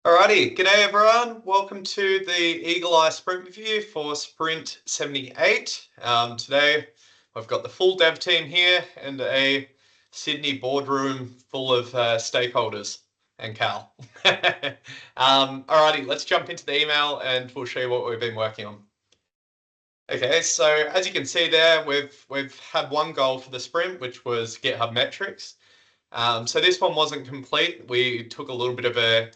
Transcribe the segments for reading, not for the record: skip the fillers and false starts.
Alrighty, g'day everyone. Welcome to the EagleEye sprint review for sprint 78. Today I've got the full dev team here and a Sydney boardroom full of stakeholders and Cal. Alrighty, let's jump into the email and we'll show you what we've been working on. Okay, so as you can see there, we've had one goal for the sprint, which was GitHub metrics. So this one wasn't complete. We took a little bit of a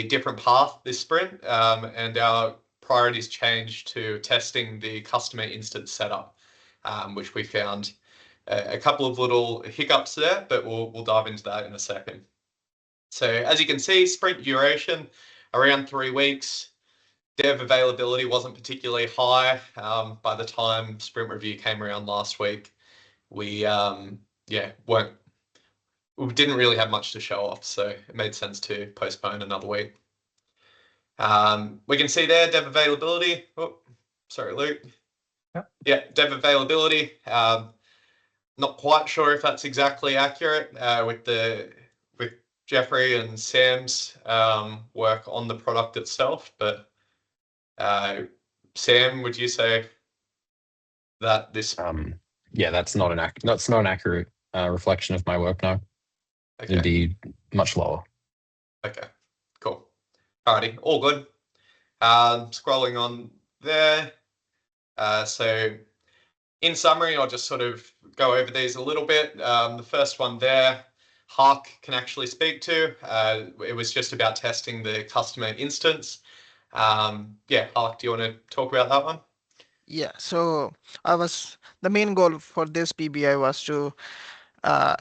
different path this sprint, and our priorities changed to testing the customer instance setup, which we found a couple of little hiccups there, but we'll dive into that in a second. So as you can see, sprint duration around 3 weeks. Dev availability wasn't particularly high. By the time sprint review came around last week, we didn't really have much to show off, so it made sense to postpone another week. We can see there dev availability. Oh, sorry, Luke. Yeah, dev availability. Not quite sure if that's exactly accurate with Jeffrey and Sam's work on the product itself, but Sam, would you say that this? Yeah, that's not an accurate reflection of my work. No. Okay. It'd be much lower. Okay, cool. Alrighty, all good. Scrolling on there. So in summary, I'll just sort of go over these a little bit. The first one there, Hark can actually speak to. It was just about testing the customer instance. Yeah, Hark, do you want to talk about that one? Yeah, so the main goal for this PBI was to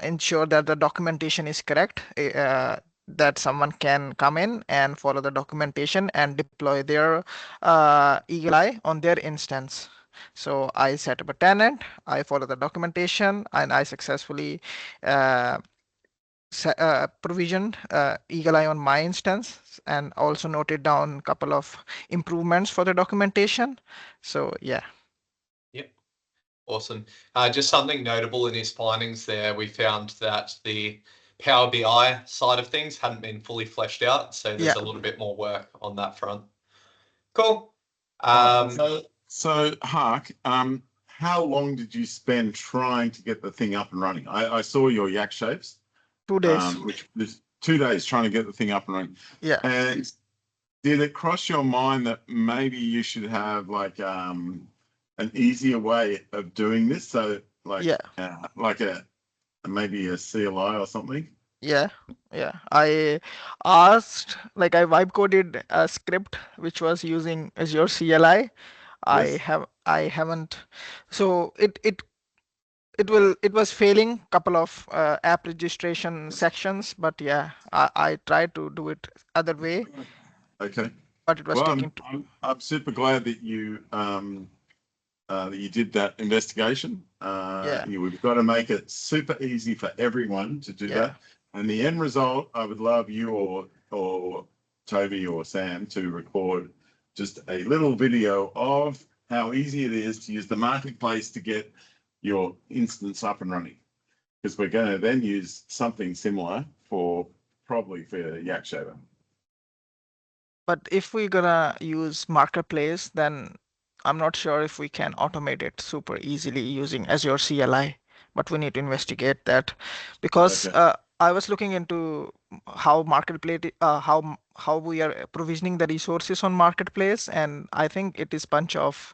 ensure that the documentation is correct, that someone can come in and follow the documentation and deploy their EagleEye on their instance. So I set up a tenant, I follow the documentation, and I successfully provisioned EagleEye on my instance, and also noted down a couple of improvements for the documentation. So yeah. Awesome. Just something notable in his findings there, we found that the Power BI side of things hadn't been fully fleshed out, so there's a little bit more work on that front. Cool. So Hark, how long did you spend trying to get the thing up and running? I saw your yak shapes. 2 days. Which was 2 days trying to get the thing up and running. Yeah. And did it cross your mind that maybe you should have like an easier way of doing this? So like maybe a CLI or something? Yeah. I asked, like I vibe coded a script which was using Azure CLI. Yes. I haven't. So it was failing couple of app registration sections, but yeah, I tried to do it other way. Okay. But it was taking. I'm super glad that you did that investigation. We've got to make it super easy for everyone to do that. And the end result, I would love you or Toby or Sam to record just a little video of how easy it is to use the marketplace to get your instance up and running. Because we're going to then use something similar probably for Yakshaver. But if we're gonna use marketplace, then I'm not sure if we can automate it super easily using Azure CLI, but we need to investigate that, because I was looking into how marketplace, how we are provisioning the resources on marketplace, and I think it is bunch of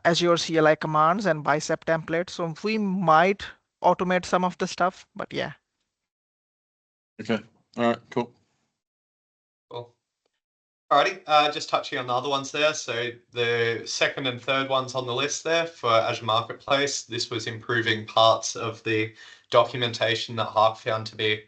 Azure CLI commands and bicep templates. So we might automate some of the stuff, but yeah. Okay. All right. Cool. Alrighty, just touching on the other ones there. So the second and third ones on the list there for Azure Marketplace, this was improving parts of the documentation that Hark found to be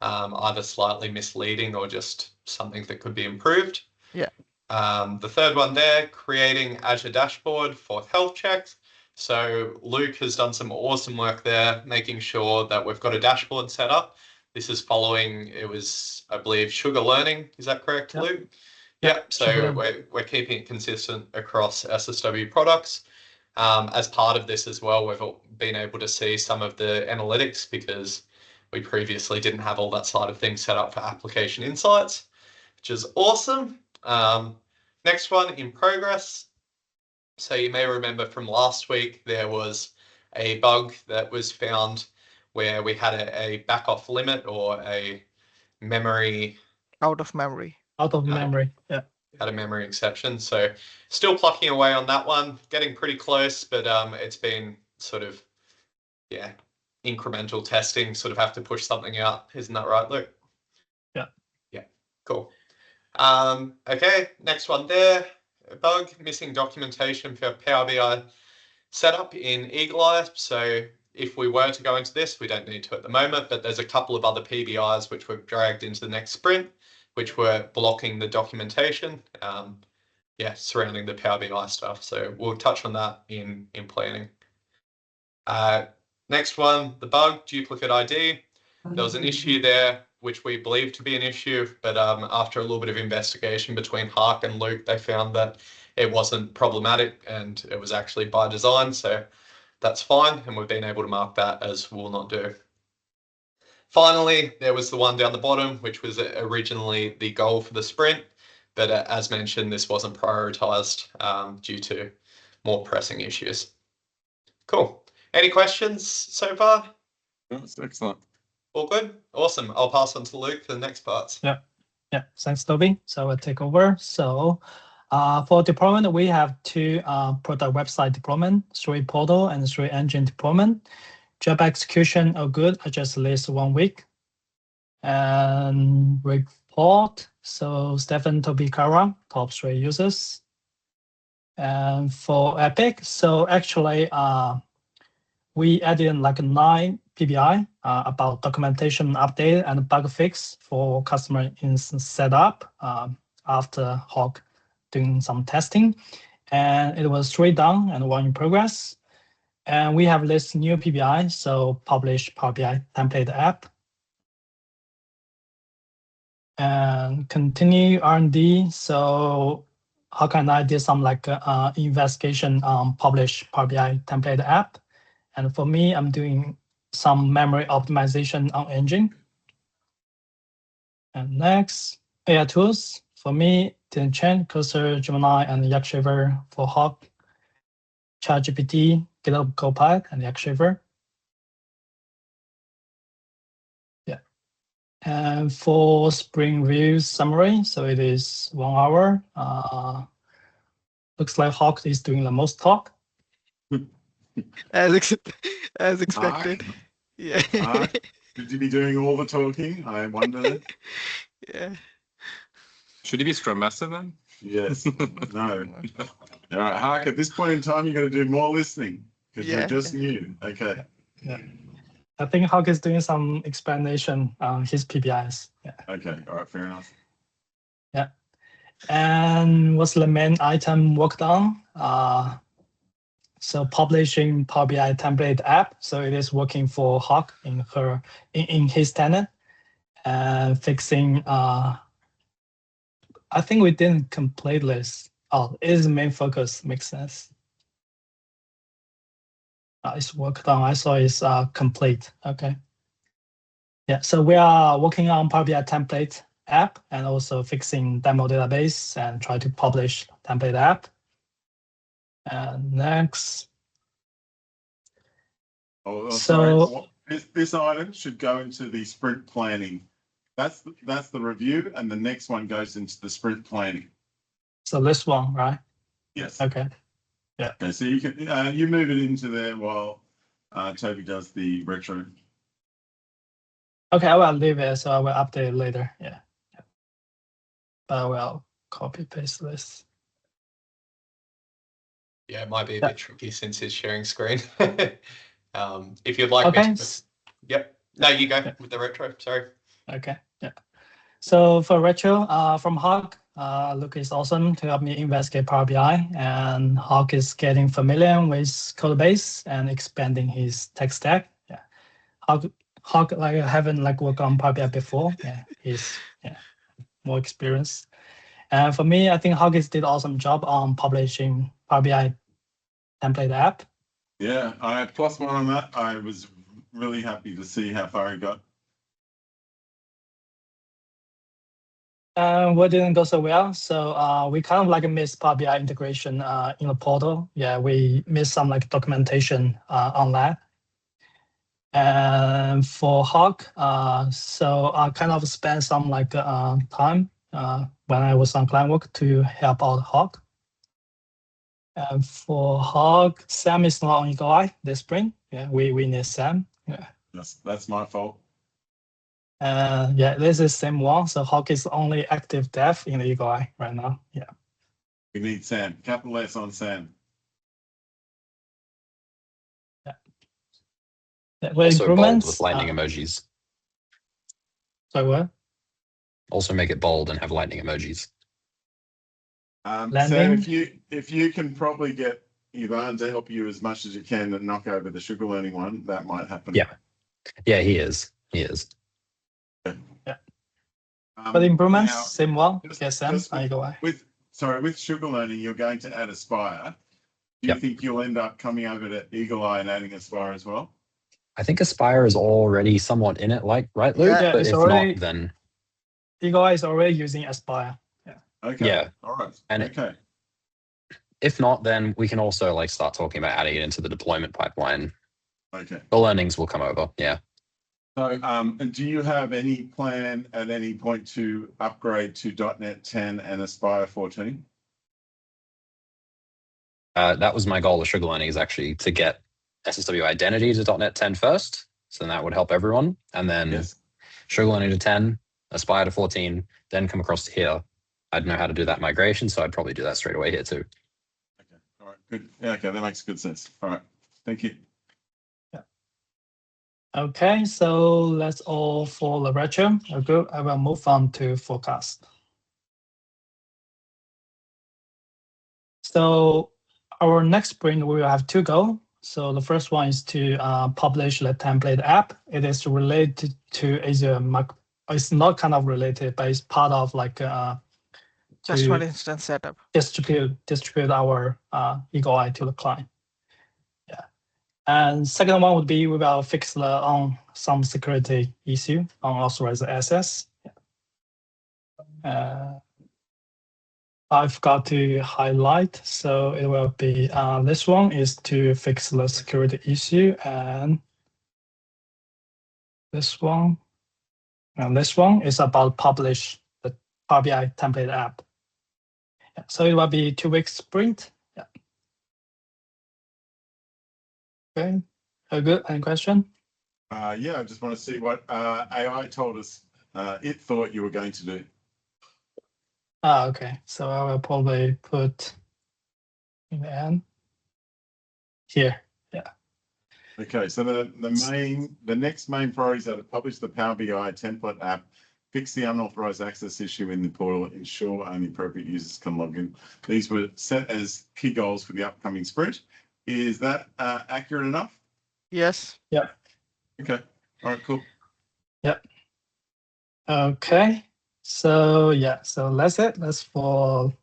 either slightly misleading or just something that could be improved. Yeah. The third one there, creating Azure dashboard for health checks. So Luke has done some awesome work there, making sure that we've got a dashboard set up. This is following, it was, I believe, Sugar Learning. Is that correct, Luke? Yep. So we're keeping it consistent across SSW products. As part of this as well, we've been able to see some of the analytics because we previously didn't have all that side of things set up for application insights. which is awesome. Next one in progress. So you may remember from last week, there was a bug that was found where we had a back off limit or a memory. Out of memory. Out of memory, yeah. Had a memory exception. So still plucking away on that one, getting pretty close, but it's been sort of, yeah, incremental testing, sort of have to push something out. Isn't that right, Luke? Yeah. Yeah, cool. Okay, next one there. A bug, missing documentation for Power BI setup in EagleEye. So if we were to go into this, we don't need to at the moment, but there's a couple of other PBIs which we've dragged into the next sprint, which were blocking the documentation, surrounding the Power BI stuff. So we'll touch on that in planning. Next one, the bug, duplicate ID. There was an issue there, which we believe to be an issue, but after a little bit of investigation between Hark and Luke, they found that it wasn't problematic and it was actually by design. So that's fine. And we've been able to mark that as will not do. Finally, there was the one down the bottom, which was originally the goal for the sprint. But as mentioned, this wasn't prioritized due to more pressing issues. Cool. Any questions so far? That's excellent. All good? Awesome. I'll pass on to Luke for the next parts. Yeah. Thanks, Toby. So I'll take over. So for deployment, we have 2 product website deployment, 3 portal and 3 engine deployment. Job execution are good. I just list 1 week. And report. So Stefan, Toby, Kara, top 3 users. And for Epic, so actually we added like 9 PBI about documentation update and bug fix for customer instance setup after Hawk doing some testing. And it was 3 done and 1 in progress. And we have this new PBI, so publish Power BI template app. And continue R&D. So how can I do some like investigation on publish Power BI template app? And for me, I'm doing some memory optimization on engine. And next, AI tools. For me, didn't change, Cursor, Gemini, and Yakshaver for Hawk, ChatGPT, GitHub Copilot, and Yakshaver. Yeah. And for Spring Review summary, so it is 1 hour. Looks like Hawk is doing the most talk. As expected. Yeah. Should you be doing all the talking? I wonder. Yeah. Should he be Scrum Master then? Yes. No. All right, Hark, at this point in time, you're going to do more listening because you're just new. Okay. Yeah. I think Hawk is doing some explanation on his PBIs. Yeah. Okay. All right. Fair enough. Yeah. And what's the main item worked on? So publishing Power BI template app. So it is working for Hawk in his tenant, and fixing. I think we didn't complete this. Oh, it is the main focus. Makes sense. It's worked on. I saw it's complete. Okay. Yeah. So we are working on Power BI template app and also fixing demo database and try to publish template app. And next. Sorry. This item should go into the sprint planning. That's the review, and the next one goes into the sprint planning. So this one, right? Yes. Okay. Yeah. Okay. So you can you move it into there while Toby does the retro. Okay, I will leave it, so I will update it later. Yeah. But I will copy paste this. Yeah, it might be a bit tricky since it's sharing screen. If you'd like me to. Yep. No, you go with the retro. Sorry. Okay. Yeah. So for retro from Hawk, Luke is awesome to help me investigate Power BI, and Hawk is getting familiar with code base and expanding his tech stack. Yeah. Hawk like haven't like worked on Power BI before. Yeah. He's more experienced. And for me, I think Hawk did awesome job on publishing Power BI template app. Yeah, I had +1 on that. I was really happy to see how far he got. What didn't go so well? So we kind of like missed Power BI integration in the portal. Yeah, we missed some like documentation on that. And for Hawk, so I kind of spent some like time when I was on client work to help out Hawk. And for Hawk, Sam is not on EagleEye this spring. Yeah, we need Sam. Yeah, that's my fault. Yeah, this is same one. So Hawk is only active dev in the EagleEye right now. Yeah. We need Sam. Capital S on Sam. Yeah, also bold with lightning emojis. Sorry, what? Also make it bold and have lightning emojis. Sam, if you can probably get Ivan to help you as much as you can and knock over the sugar learning one, that might happen. Yeah, he is. Yeah. But improvements, now, same one. Yes, Sam. With sugar learning, you're going to add Aspire. Do you think you'll end up coming over to EagleEye and adding Aspire as well? I think Aspire is already somewhat in it, right, Luke? Yeah, but if not, then EagleEye is already using Aspire. Yeah. Okay. Yeah. All right. And okay. If not, then we can also like start talking about adding it into the deployment pipeline. Okay. The learnings will come over. Yeah. So, and do you have any plan at any point to upgrade to .NET 10 and Aspire 14? That was my goal with sugar learning, is actually to get SSW identity to .NET 10 first. So then that would help everyone. And then sugar learning to 10, Aspire to 14, then come across to here. I'd know how to do that migration, so I'd probably do that straight away here too. Okay. All right. Good. Yeah, okay, that makes good sense. All right. Thank you. Yeah. Okay, so that's all for the retro. Okay, I will move on to forecast. So our next sprint, we will have two goals. So the first one is to publish the template app. It is related to Azure. It's not kind of related, but it's part of like just one instance setup. Distribute our EagleEye to the client. Yeah. And second one would be we will fix some security issue on authorized access. Yeah. I forgot to highlight, so it will be this one is to fix the security issue, and this one is about publish the Power BI template app. Yeah, so it will be 2 weeks sprint. Yeah. Okay. Good. Any question? Yeah, I just want to see what AI told us it thought you were going to do. Okay. So I will probably put in the end here. Yeah. Okay. So the next main priorities are to publish the Power BI template app, fix the unauthorized access issue in the portal, ensure only appropriate users can log in. These were set as key goals for the upcoming sprint. Is that accurate enough? Yes. Yeah. Okay. All right. Cool. Yep. Okay. So yeah. So that's it. That's for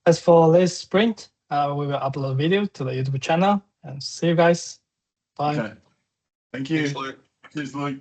this sprint. We will upload a video to the YouTube channel, and see you guys. Bye. Okay. Thank you. Thanks, Luke. Cheers, Luke.